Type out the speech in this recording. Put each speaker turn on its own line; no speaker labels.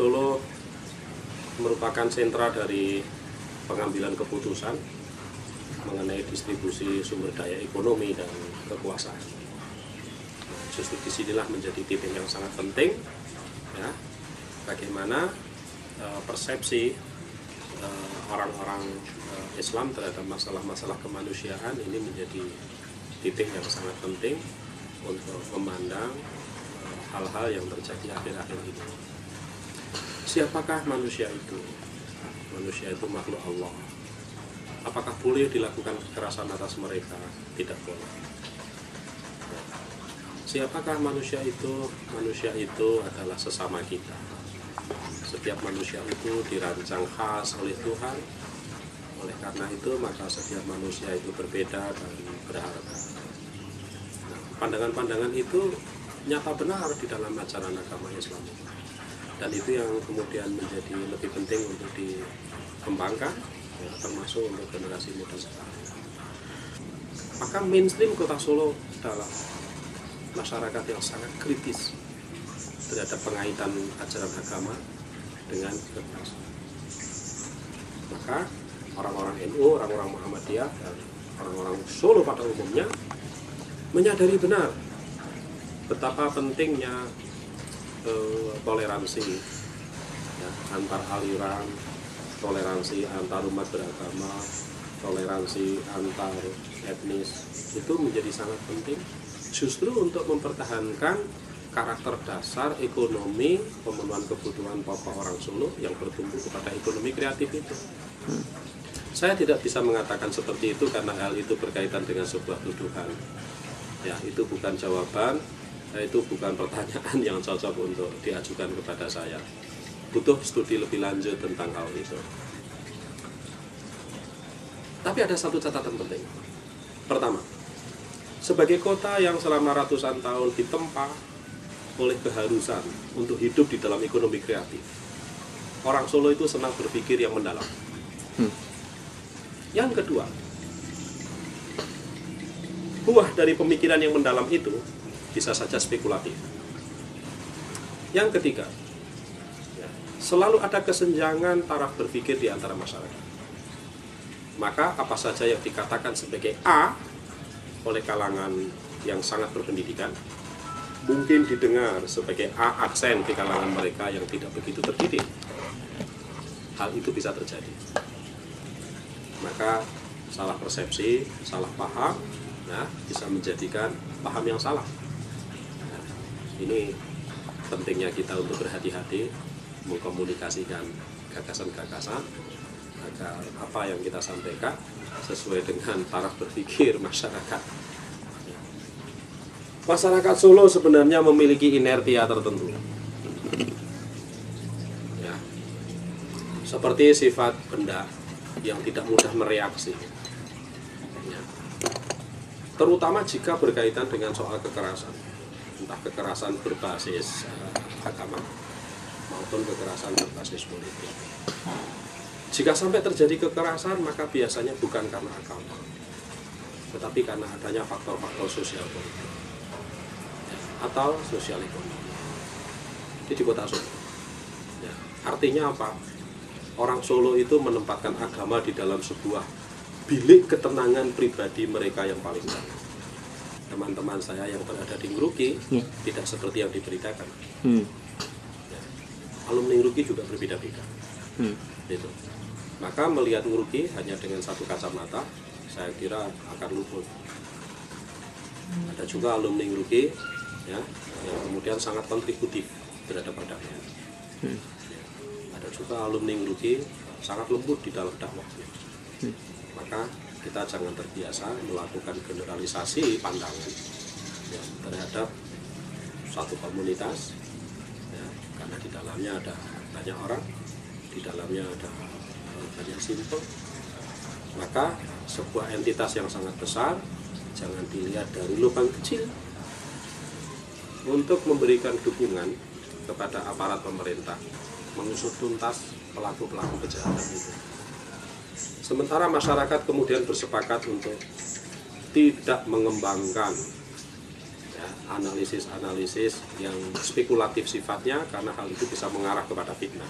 Solo merupakan sentra dari pengambilan keputusan mengenai distribusi sumber daya ekonomi dan kekuasaan. Justru disinilah menjadi titik yang sangat penting, ya, bagaimana persepsi orang-orang Islam terhadap masalah-masalah kemanusiaan ini menjadi titik yang sangat penting untuk memandang hal-hal yang terjadi akhir-akhir ini. Siapakah manusia itu? Manusia itu makhluk Allah. Apakah boleh dilakukan kekerasan atas mereka? Tidak boleh. Siapakah manusia itu? Manusia itu adalah sesama kita. Setiap manusia itu dirancang khas oleh Tuhan. Oleh karena itu, maka setiap manusia itu berbeda dan berharga. Nah, pandangan-pandangan itu nyata benar di dalam ajaran agama Islam. Dan itu yang kemudian menjadi lebih penting untuk dikembangkan, ya, termasuk untuk generasi muda sekarang. Maka mainstream Kota Solo adalah masyarakat yang sangat kritis terhadap pengaitan ajaran agama dengan kekerasan. Maka orang-orang NU, orang-orang Muhammadiyah, dan orang-orang Solo pada umumnya menyadari benar betapa pentingnya toleransi, ya, antar aliran, toleransi antar umat beragama, toleransi antar etnis, itu menjadi sangat penting justru untuk mempertahankan karakter dasar ekonomi pemenuhan kebutuhan pokok orang Solo yang bertumbuh kepada ekonomi kreatif itu. Saya tidak bisa mengatakan seperti itu karena hal itu berkaitan dengan sebuah tuduhan. Ya, itu bukan jawaban. Itu bukan pertanyaan yang cocok untuk diajukan kepada saya. Butuh studi lebih lanjut tentang hal itu. Tapi ada satu catatan penting. Pertama, sebagai kota yang selama ratusan tahun ditempa oleh keharusan untuk hidup di dalam ekonomi kreatif, orang Solo itu senang berpikir yang mendalam. Yang kedua, buah dari pemikiran yang mendalam itu bisa saja spekulatif. Yang ketiga, ya, selalu ada kesenjangan taraf berpikir di antara masyarakat. Maka apa saja yang dikatakan sebagai A oleh kalangan yang sangat berpendidikan, mungkin didengar sebagai A aksen di kalangan mereka yang tidak begitu terdidik. Hal itu bisa terjadi. Maka salah persepsi, salah paham, nah, bisa menjadikan paham yang salah. Ini pentingnya kita untuk berhati-hati mengkomunikasikan gagasan-gagasan agar apa yang kita sampaikan sesuai dengan taraf berpikir masyarakat. Masyarakat Solo sebenarnya memiliki inertia tertentu, ya, seperti sifat benda yang tidak mudah mereaksi, ya, terutama jika berkaitan dengan soal kekerasan. Entah kekerasan berbasis agama maupun kekerasan berbasis politik. Jika sampai terjadi kekerasan, maka biasanya bukan karena agama, tetapi karena adanya faktor-faktor sosial politik atau sosial ekonomi. Jadi di Kota Solo, ya, artinya apa? Orang Solo itu menempatkan agama di dalam sebuah bilik ketenangan pribadi mereka yang paling dalam. Teman-teman saya yang berada di Ngruki tidak seperti yang diberitakan. Ya. Alumni Ngruki juga berbeda-beda. Gitu. Maka melihat Ngruki hanya dengan satu kacamata, saya kira akan luput. Ada juga alumni Ngruki, ya, yang kemudian sangat kontributif terhadap dakwah. Ya. Ada juga alumni Ngruki sangat lembut di dalam dakwahnya. Maka kita jangan terbiasa melakukan generalisasi pandangan, ya, terhadap suatu komunitas, ya, karena di dalamnya ada banyak orang, di dalamnya ada banyak simpel. Maka sebuah entitas yang sangat besar jangan dilihat dari lubang kecil. Untuk memberikan dukungan kepada aparat pemerintah mengusut tuntas pelaku-pelaku kejahatan itu. Sementara masyarakat kemudian bersepakat untuk tidak mengembangkan ya, analisis-analisis yang spekulatif sifatnya, karena hal itu bisa mengarah kepada fitnah.